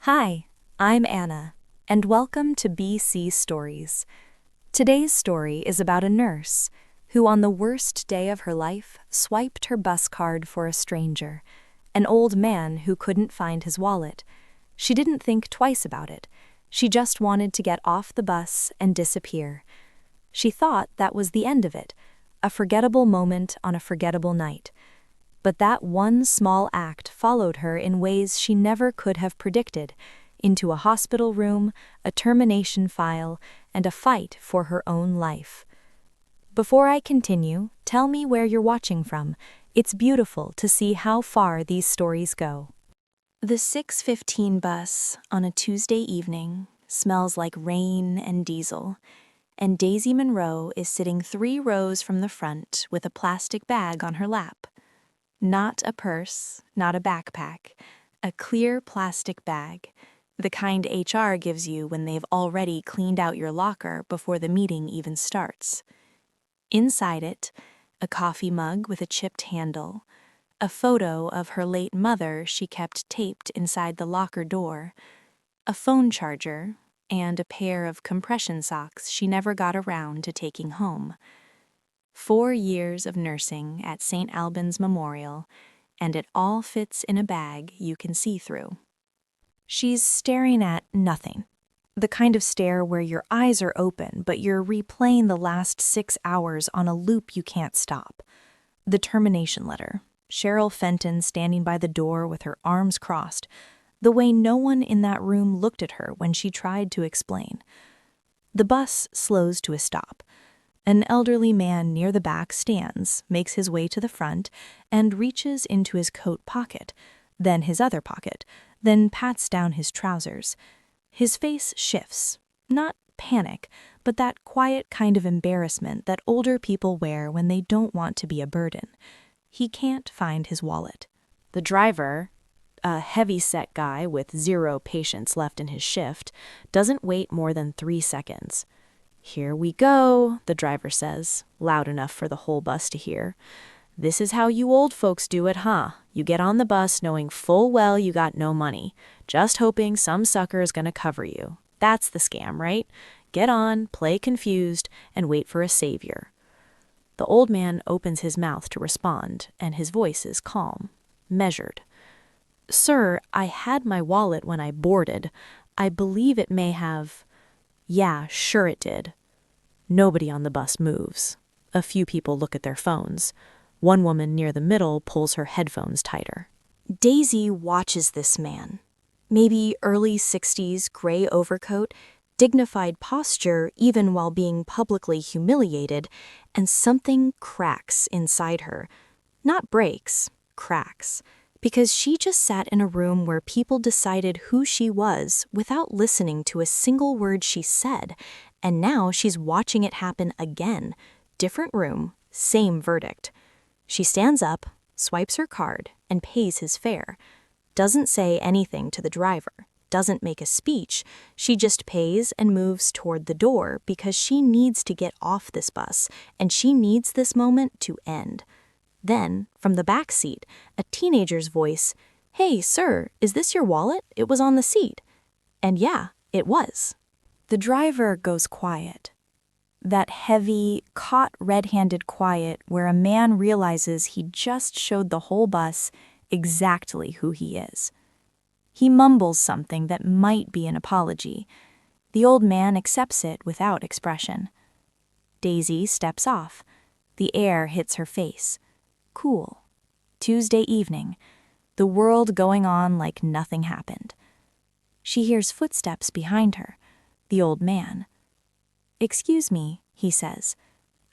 Hi, I'm Anna, and welcome to BC Stories. Today's story is about a nurse who, on the worst day of her life, swiped her bus card for a stranger, an old man who couldn't find his wallet. She didn't think twice about it. She just wanted to get off the bus and disappear. She thought that was the end of it, a forgettable moment on a forgettable night. But that one small act followed her in ways she never could have predicted, into a hospital room, a termination file, and a fight for her own life. Before I continue, tell me where you're watching from. It's beautiful to see how far these stories go. The 6:15 bus on a Tuesday evening smells like rain and diesel, and Daisy Monroe is sitting 3 rows from the front with a plastic bag on her lap. Not a purse, not a backpack, a clear plastic bag, the kind HR gives you when they've already cleaned out your locker before the meeting even starts. Inside it, a coffee mug with a chipped handle, a photo of her late mother she kept taped inside the locker door, a phone charger, and a pair of compression socks she never got around to taking home. 4 years of nursing at St. Albans Memorial, and it all fits in a bag you can see through. She's staring at nothing. The kind of stare where your eyes are open, but you're replaying the last 6 hours on a loop you can't stop. The termination letter. Cheryl Fenton standing by the door with her arms crossed, the way no one in that room looked at her when she tried to explain. The bus slows to a stop. An elderly man near the back stands, makes his way to the front, and reaches into his coat pocket, then his other pocket, then pats down his trousers. His face shifts, not panic, but that quiet kind of embarrassment that older people wear when they don't want to be a burden. He can't find his wallet. The driver, a heavy-set guy with 0 patients left in his shift, doesn't wait more than 3 seconds. "Here we go," the driver says, loud enough for the whole bus to hear. "This is how you old folks do it, huh? You get on the bus knowing full well you got no money, just hoping some sucker is gonna cover you. That's the scam, right? Get on, play confused, and wait for a savior." The old man opens his mouth to respond, and his voice is calm, measured. "Sir, I had my wallet when I boarded. I believe it may have—" "Yeah, sure it did." Nobody on the bus moves. A few people look at their phones. One woman near the middle pulls her headphones tighter. Daisy watches this man. Maybe early 60s, gray overcoat, dignified posture even while being publicly humiliated, and something cracks inside her. Not breaks, cracks. Because she just sat in a room where people decided who she was without listening to a single word she said, and now she's watching it happen again. Different room, same verdict. She stands up, swipes her card, and pays his fare. Doesn't say anything to the driver, doesn't make a speech. She just pays and moves toward the door because she needs to get off this bus, and she needs this moment to end. Then, from the back seat, a teenager's voice, "Hey, sir, is this your wallet? It was on the seat." And yeah, it was. The driver goes quiet. That heavy, caught red-handed quiet where a man realizes he just showed the whole bus exactly who he is. He mumbles something that might be an apology. The old man accepts it without expression. Daisy steps off. The air hits her face. Cool. Tuesday evening. The world going on like nothing happened. She hears footsteps behind her. The old man. "Excuse me," he says.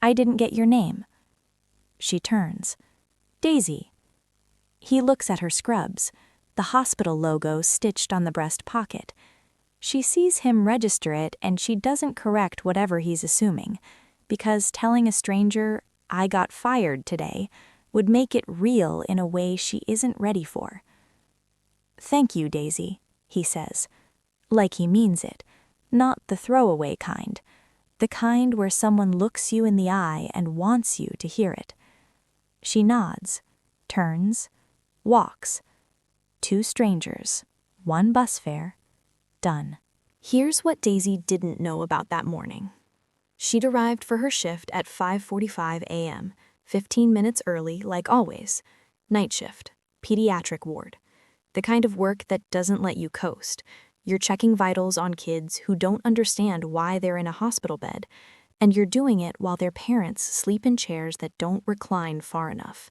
"I didn't get your name." She turns. "Daisy." He looks at her scrubs, the hospital logo stitched on the breast pocket. She sees him register it, and she doesn't correct whatever he's assuming, because telling a stranger, "I got fired today," would make it real in a way she isn't ready for. "Thank you, Daisy," he says, like he means it, not the throwaway kind, the kind where someone looks you in the eye and wants you to hear it. She nods, turns, walks. 2 strangers, 1 bus fare, done. Here's what Daisy didn't know about that morning. She'd arrived for her shift at 5:45 a.m., 15 minutes early, like always. Night shift, pediatric ward. The kind of work that doesn't let you coast. You're checking vitals on kids who don't understand why they're in a hospital bed, and you're doing it while their parents sleep in chairs that don't recline far enough.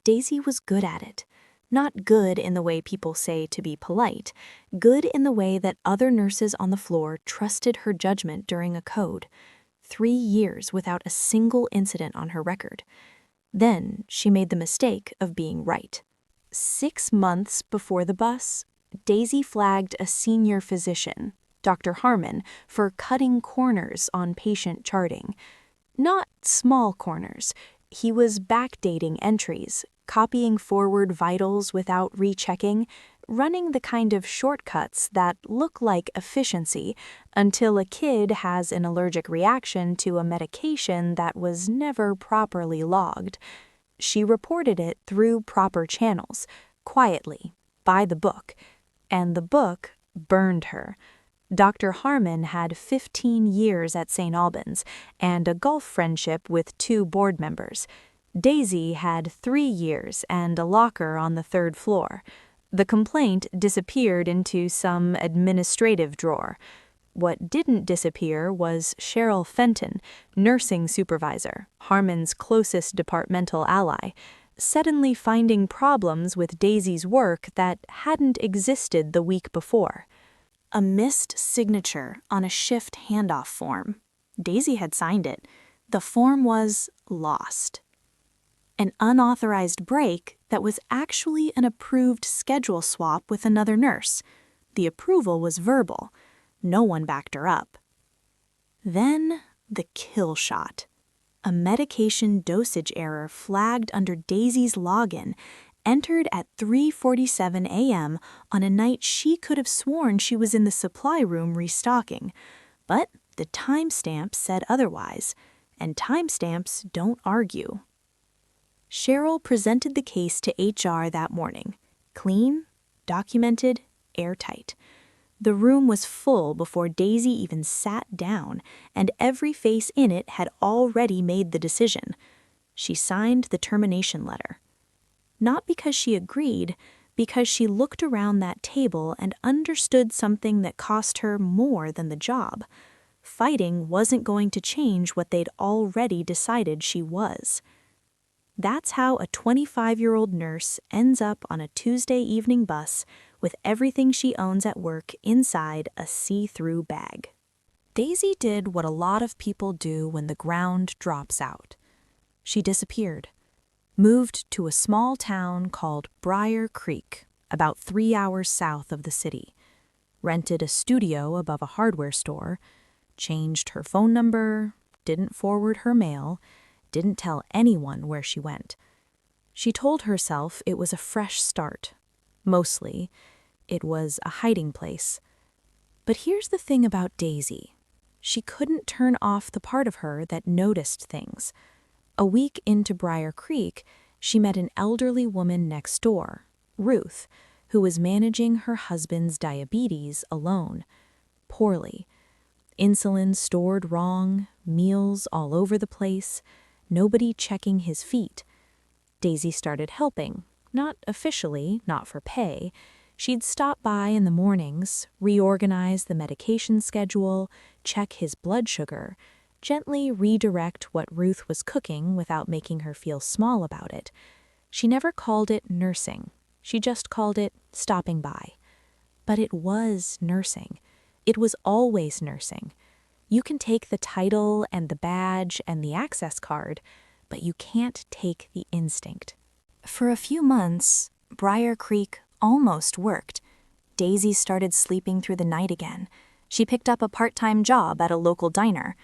Daisy was good at it. Not good in the way people say to be polite, good in the way that other nurses on the floor trusted her judgment during a code. 3 years without a single incident on her record. Then she made the mistake of being right. 6 months before the bus, Daisy flagged a senior physician, Dr. Harmon, for cutting corners on patient charting. Not small corners. He was backdating entries, copying forward vitals without rechecking, running the kind of shortcuts that look like efficiency until a kid has an allergic reaction to a medication that was never properly logged. She reported it through proper channels, quietly, by the book, and the book burned her. Dr. Harmon had 15 years at St. Albans and a golf friendship with 2 board members. Daisy had 3 years and a locker on the 3rd floor. The complaint disappeared into some administrative drawer. What didn't disappear was Cheryl Fenton, nursing supervisor, Harmon's closest departmental ally, suddenly finding problems with Daisy's work that hadn't existed the week before. A missed signature on a shift handoff form. Daisy had signed it. The form was lost. An unauthorized break that was actually an approved schedule swap with another nurse. The approval was verbal. No one backed her up. Then the kill shot. A medication dosage error flagged under Daisy's login, entered at 3:47 a.m. on a night she could have sworn she was in the supply room restocking. But the timestamp said otherwise, and timestamps don't argue. Cheryl presented the case to HR that morning. Clean, documented, airtight. The room was full before Daisy even sat down, and every face in it had already made the decision. She signed the termination letter. Not because she agreed, because she looked around that table and understood something that cost her more than the job. Fighting wasn't going to change what they'd already decided she was. That's how a 25-year-old nurse ends up on a Tuesday evening bus with everything she owns at work inside a see-through bag. Daisy did what a lot of people do when the ground drops out. She disappeared. Moved to a small town called Briar Creek, about 3 hours south of the city. Rented a studio above a hardware store. Changed her phone number. Didn't forward her mail. Didn't tell anyone where she went. She told herself it was a fresh start. Mostly, it was a hiding place. But here's the thing about Daisy. She couldn't turn off the part of her that noticed things. A week into Briar Creek, she met an elderly woman next door, Ruth, who was managing her husband's diabetes alone. Poorly. Insulin stored wrong, meals all over the place, nobody checking his feet. Daisy started helping, not officially, not for pay. She'd stop by in the mornings, reorganize the medication schedule, check his blood sugar, gently redirect what Ruth was cooking without making her feel small about it. She never called it nursing. She just called it stopping by. But it was nursing. It was always nursing. You can take the title and the badge and the access card, but you can't take the instinct. For a few months, Briar Creek almost worked. Daisy started sleeping through the night again. She picked up a part-time job at a local diner.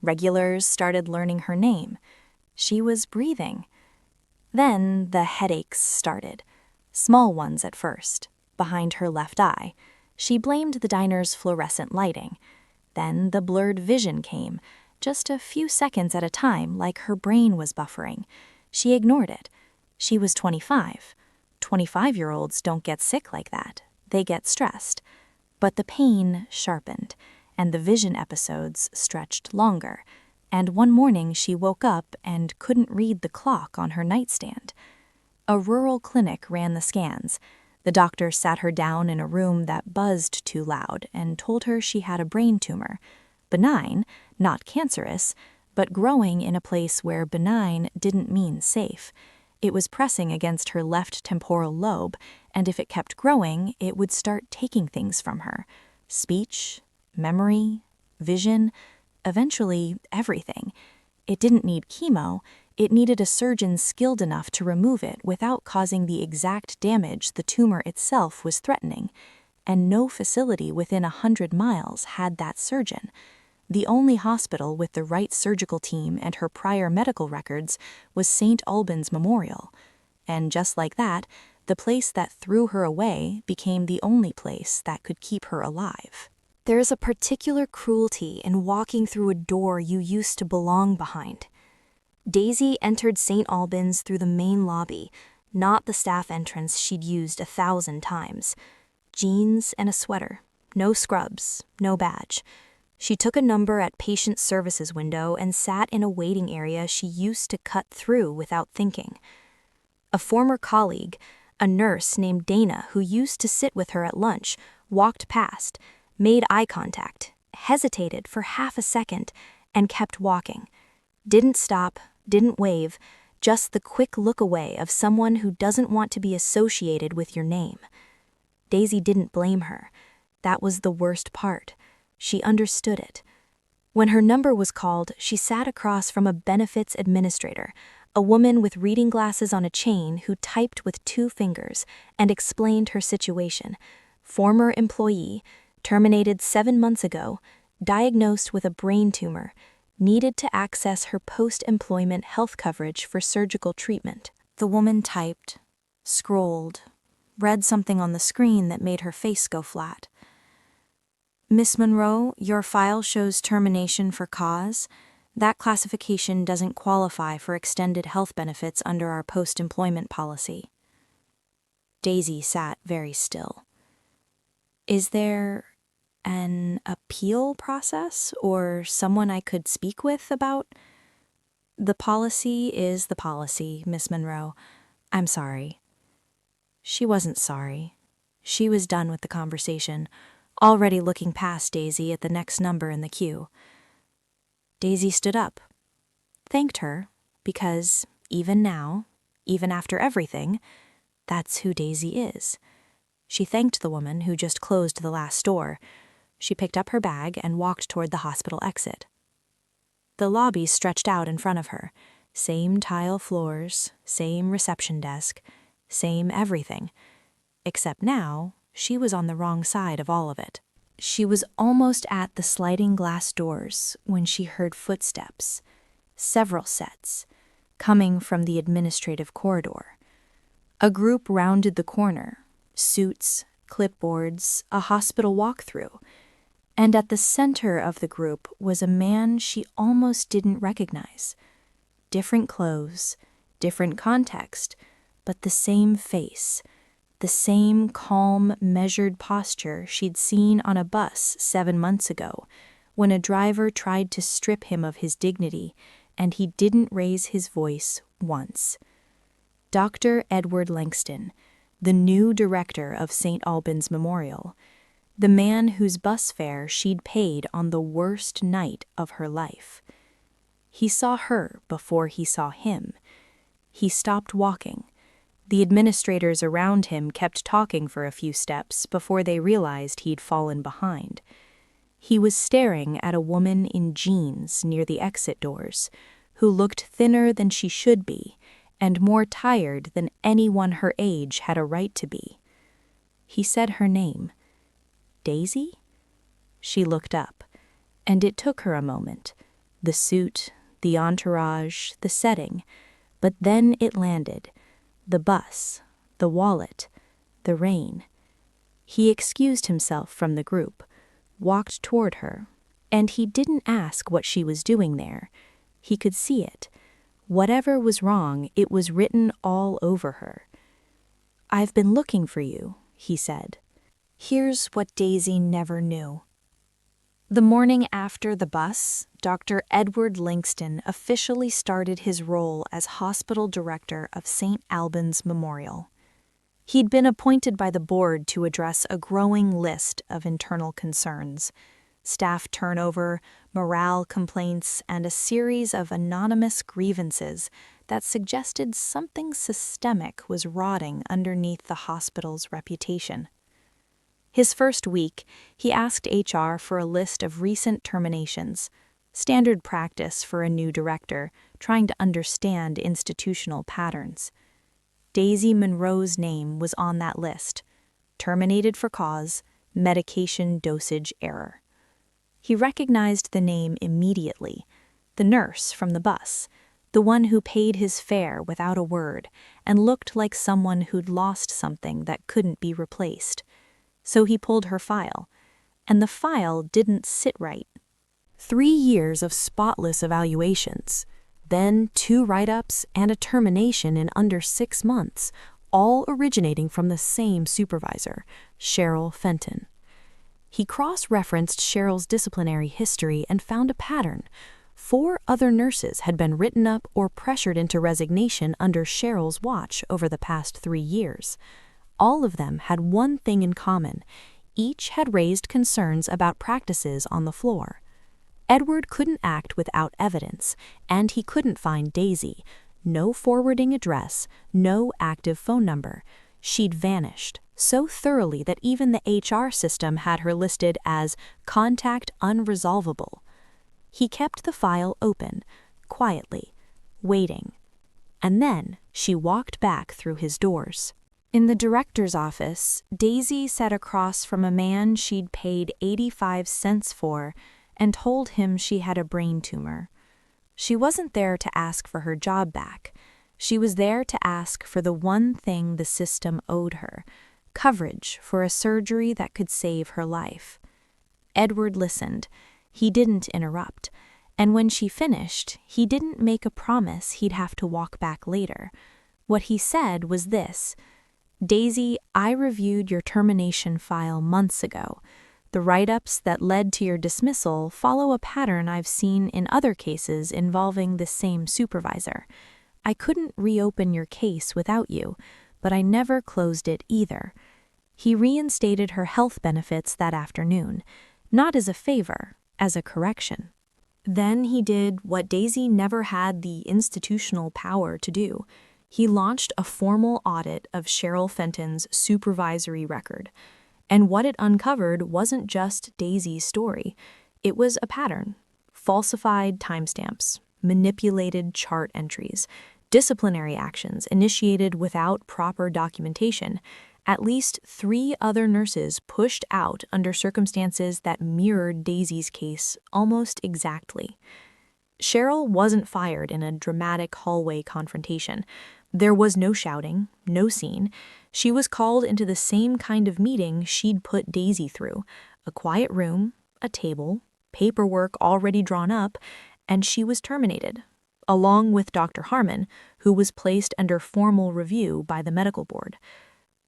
Regulars started learning her name. She was breathing. Then the headaches started. Small ones at first, behind her left eye. She blamed the diner's fluorescent lighting. Then the blurred vision came, just a few seconds at a time, like her brain was buffering. She ignored it. She was 25. 25-year-olds don't get sick like that. They get stressed. But the pain sharpened, and the vision episodes stretched longer, and one morning she woke up and couldn't read the clock on her nightstand. A rural clinic ran the scans. The doctor sat her down in a room that buzzed too loud and told her she had a brain tumor. Benign, not cancerous, but growing in a place where benign didn't mean safe. It was pressing against her left temporal lobe, and if it kept growing, it would start taking things from her. Speech, memory, vision, eventually everything. It didn't need chemo, it needed a surgeon skilled enough to remove it without causing the exact damage the tumor itself was threatening. And no facility within 100 miles had that surgeon. The only hospital with the right surgical team and her prior medical records was St. Albans Memorial. And just like that, the place that threw her away became the only place that could keep her alive. There is a particular cruelty in walking through a door you used to belong behind. Daisy entered St. Albans through the main lobby, not the staff entrance she'd used 1,000 times. Jeans and a sweater, no scrubs, no badge. She took a number at patient services window and sat in a waiting area she used to cut through without thinking. A former colleague, a nurse named Dana who used to sit with her at lunch, walked past, made eye contact, hesitated for half a second, and kept walking. Didn't stop, didn't wave, just the quick look away of someone who doesn't want to be associated with your name. Daisy didn't blame her. That was the worst part. She understood it. When her number was called, she sat across from a benefits administrator, a woman with reading glasses on a chain who typed with 2 fingers and explained her situation. Former employee, terminated 7 months ago, diagnosed with a brain tumor, needed to access her post-employment health coverage for surgical treatment. The woman typed, scrolled, read something on the screen that made her face go flat. Miss Monroe, your file shows termination for cause. That classification doesn't qualify for extended health benefits under our post-employment policy. Daisy sat very still. Is there an appeal process or someone I could speak with about? The policy is the policy, Miss Monroe. I'm sorry. She wasn't sorry. She was done with the conversation, already looking past Daisy at the next number in the queue. Daisy stood up, thanked her, because even now, even after everything, that's who Daisy is. She thanked the woman who just closed the last door. She picked up her bag and walked toward the hospital exit. The lobby stretched out in front of her. Same tile floors, same reception desk, same everything. Except now, she was on the wrong side of all of it. She was almost at the sliding glass doors when she heard footsteps, several sets, coming from the administrative corridor. A group rounded the corner, suits, clipboards, a hospital walkthrough, and at the center of the group was a man she almost didn't recognize. Different clothes, different context, but the same face. The same calm, measured posture she'd seen on a bus 7 months ago, when a driver tried to strip him of his dignity, and he didn't raise his voice once. Dr. Edward Langston, the new director of St. Albans Memorial, the man whose bus fare she'd paid on the worst night of her life. He saw her before he saw him. He stopped walking. The administrators around him kept talking for a few steps before they realized he'd fallen behind. He was staring at a woman in jeans near the exit doors, who looked thinner than she should be and more tired than anyone her age had a right to be. He said her name. Daisy? She looked up, and it took her a moment. The suit, the entourage, the setting, but then it landed. The bus, the wallet, the rain. He excused himself from the group, walked toward her, and he didn't ask what she was doing there. He could see it. Whatever was wrong, it was written all over her. "I've been looking for you," he said. Here's what Daisy never knew. The morning after the bus, Dr. Edward Linkston officially started his role as hospital director of St. Albans Memorial. He'd been appointed by the board to address a growing list of internal concerns: staff turnover, morale complaints, and a series of anonymous grievances that suggested something systemic was rotting underneath the hospital's reputation. His first week, he asked HR for a list of recent terminations, standard practice for a new director trying to understand institutional patterns. Daisy Monroe's name was on that list: terminated for cause, medication dosage error. He recognized the name immediately: the nurse from the bus, the one who paid his fare without a word and looked like someone who'd lost something that couldn't be replaced. So he pulled her file, and the file didn't sit right. 3 years of spotless evaluations, then 2 write-ups and a termination in under 6 months, all originating from the same supervisor, Cheryl Fenton. He cross-referenced Cheryl's disciplinary history and found a pattern. 4 other nurses had been written up or pressured into resignation under Cheryl's watch over the past 3 years. All of them had one thing in common: each had raised concerns about practices on the floor. Edward couldn't act without evidence, and he couldn't find Daisy. No forwarding address, no active phone number. She'd vanished so thoroughly that even the HR system had her listed as contact unresolvable. He kept the file open, quietly, waiting. And then she walked back through his doors. In the director's office, Daisy sat across from a man she'd paid 85 cents for and told him she had a brain tumor. She wasn't there to ask for her job back. She was there to ask for the one thing the system owed her: coverage for a surgery that could save her life. Edward listened. He didn't interrupt. And when she finished, he didn't make a promise he'd have to walk back later. What he said was this: "Daisy, I reviewed your termination file months ago. The write-ups that led to your dismissal follow a pattern I've seen in other cases involving the same supervisor. I couldn't reopen your case without you, but I never closed it either." He reinstated her health benefits that afternoon, not as a favor, as a correction. Then he did what Daisy never had the institutional power to do. He launched a formal audit of Cheryl Fenton's supervisory record. And what it uncovered wasn't just Daisy's story. It was a pattern: falsified timestamps, manipulated chart entries, disciplinary actions initiated without proper documentation. At least 3 other nurses pushed out under circumstances that mirrored Daisy's case almost exactly. Cheryl wasn't fired in a dramatic hallway confrontation. There was no shouting, no scene. She was called into the same kind of meeting she'd put Daisy through: a quiet room, a table, paperwork already drawn up, and she was terminated, along with Dr. Harmon, who was placed under formal review by the medical board.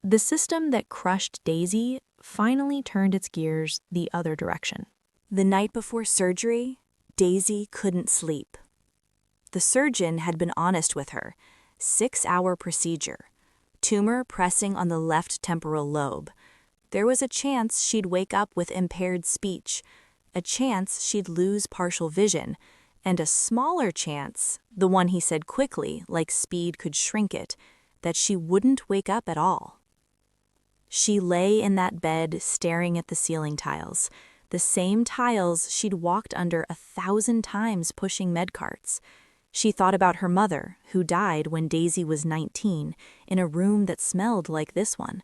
The system that crushed Daisy finally turned its gears the other direction. The night before surgery, Daisy couldn't sleep. The surgeon had been honest with her: 6-hour procedure, tumor pressing on the left temporal lobe. There was a chance she'd wake up with impaired speech, a chance she'd lose partial vision, and a smaller chance, the one he said quickly, like speed could shrink it, that she wouldn't wake up at all. She lay in that bed staring at the ceiling tiles, the same tiles she'd walked under 1,000 times pushing med carts. She thought about her mother, who died when Daisy was 19, in a room that smelled like this one,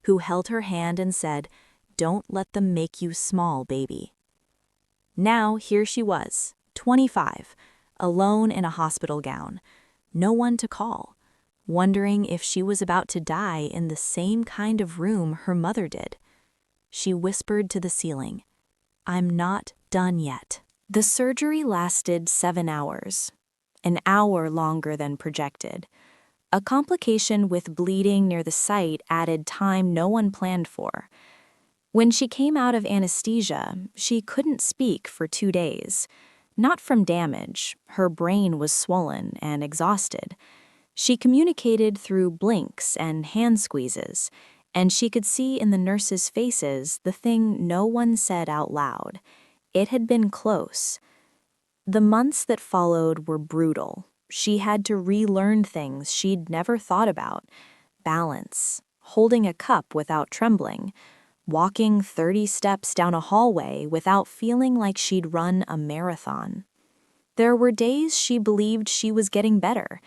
who held her hand and said, "Don't let them make you small, baby." Now here she was, 25, alone in a hospital gown, no one to call, wondering if she was about to die in the same kind of room her mother did. She whispered to the ceiling, "I'm not done yet." The surgery lasted 7 hours, an hour longer than projected. A complication with bleeding near the site added time no one planned for. When she came out of anesthesia, she couldn't speak for 2 days. Not from damage, her brain was swollen and exhausted. She communicated through blinks and hand squeezes, and she could see in the nurses' faces the thing no one said out loud. It had been close. The months that followed were brutal. She had to relearn things she'd never thought about: balance, holding a cup without trembling, walking 30 steps down a hallway without feeling like she'd run a marathon. There were days she believed she was getting better,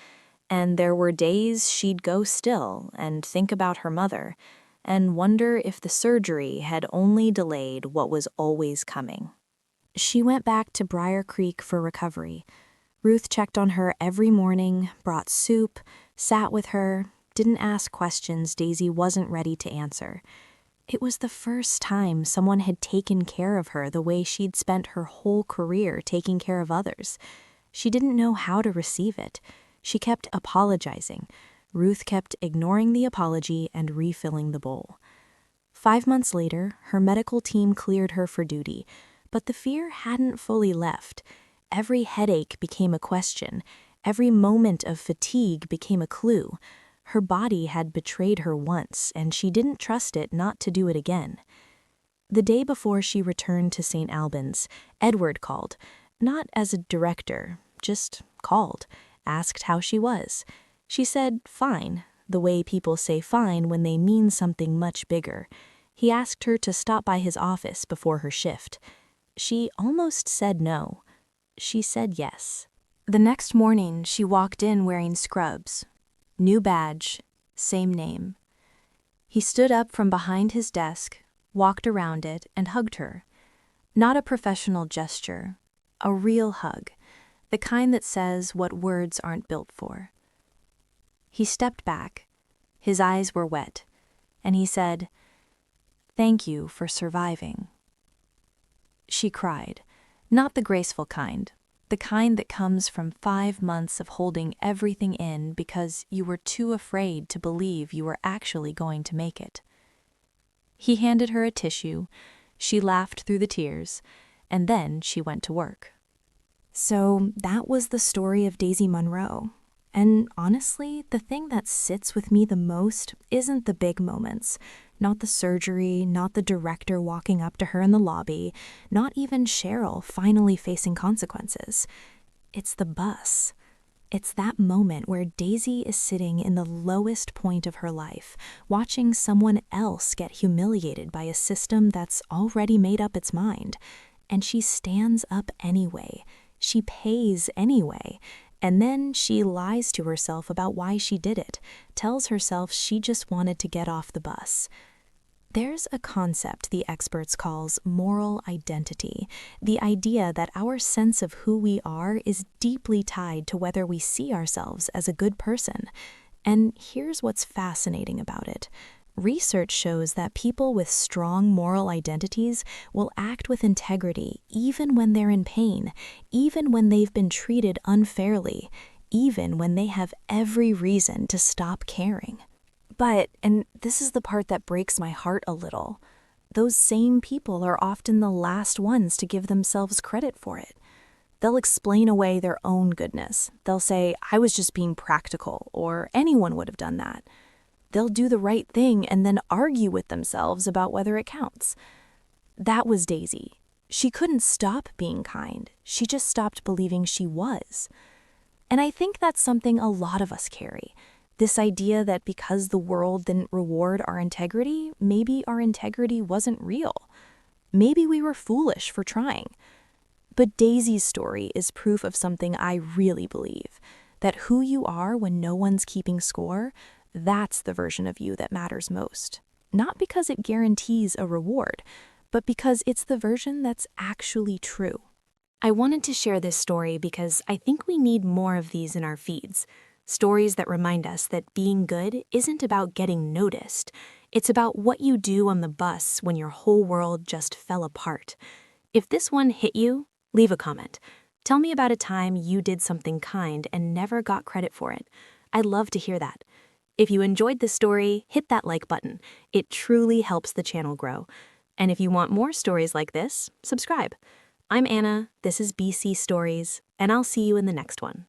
and there were days she'd go still and think about her mother and wonder if the surgery had only delayed what was always coming. She went back to Briar Creek for recovery. Ruth checked on her every morning, brought soup, sat with her, didn't ask questions Daisy wasn't ready to answer. It was the first time someone had taken care of her the way she'd spent her whole career taking care of others. She didn't know how to receive it. She kept apologizing. Ruth kept ignoring the apology and refilling the bowl. 5 months later, her medical team cleared her for duty, but the fear hadn't fully left. Every headache became a question. Every moment of fatigue became a clue. Her body had betrayed her once, and she didn't trust it not to do it again. The day before she returned to St. Albans, Edward called, not as a director, just called, asked how she was. She said, fine, the way people say fine when they mean something much bigger. He asked her to stop by his office before her shift. She almost said no. She said yes. The next morning, she walked in wearing scrubs. New badge, same name. He stood up from behind his desk, walked around it, and hugged her. Not a professional gesture, a real hug, the kind that says what words aren't built for. He stepped back. His eyes were wet, and he said, "Thank you for surviving." She cried, not the graceful kind, the kind that comes from 5 months of holding everything in because you were too afraid to believe you were actually going to make it. He handed her a tissue, she laughed through the tears, and then she went to work. So that was the story of Daisy Monroe. And honestly, the thing that sits with me the most isn't the big moments. Not the surgery, not the director walking up to her in the lobby, not even Cheryl finally facing consequences. It's the bus. It's that moment where Daisy is sitting in the lowest point of her life, watching someone else get humiliated by a system that's already made up its mind. And she stands up anyway. She pays anyway. And then she lies to herself about why she did it, tells herself she just wanted to get off the bus. There's a concept the experts calls moral identity, the idea that our sense of who we are is deeply tied to whether we see ourselves as a good person. And here's what's fascinating about it. Research shows that people with strong moral identities will act with integrity even when they're in pain, even when they've been treated unfairly, even when they have every reason to stop caring. But, and this is the part that breaks my heart a little, those same people are often the last ones to give themselves credit for it. They'll explain away their own goodness. They'll say, I was just being practical, or anyone would have done that. They'll do the right thing and then argue with themselves about whether it counts. That was Daisy. She couldn't stop being kind. She just stopped believing she was. And I think that's something a lot of us carry. This idea that because the world didn't reward our integrity, maybe our integrity wasn't real. Maybe we were foolish for trying. But Daisy's story is proof of something I really believe, that who you are when no one's keeping score, that's the version of you that matters most. Not because it guarantees a reward, but because it's the version that's actually true. I wanted to share this story because I think we need more of these in our feeds. Stories that remind us that being good isn't about getting noticed. It's about what you do on the bus when your whole world just fell apart. If this one hit you, leave a comment. Tell me about a time you did something kind and never got credit for it. I'd love to hear that. If you enjoyed this story, hit that like button. It truly helps the channel grow. And if you want more stories like this, subscribe. I'm Anna, this is BC Stories, and I'll see you in the next one.